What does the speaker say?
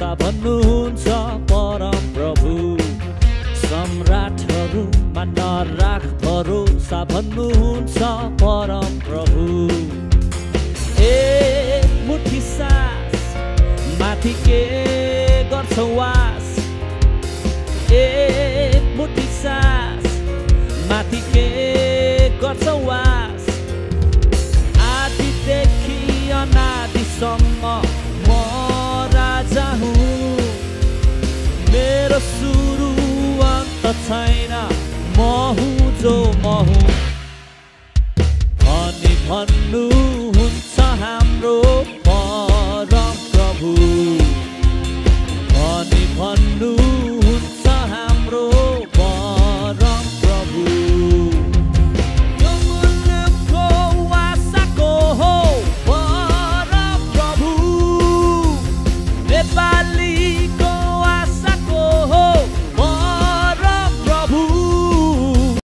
भरोसा भन्नुहुन्छ परम प्रभु सम्राटहरूमा नराख भरोसा भन्नुहुन्छ परम प्रभु एक मुठी सास माथि के गर्छ वास एक मुठी सास माथि के गर्छ वास आदिदेखि अनादिसम्म म राजा हुँ मेरो सुरु अन्त छैन म हुँ जो म हुँ अनि भन्नु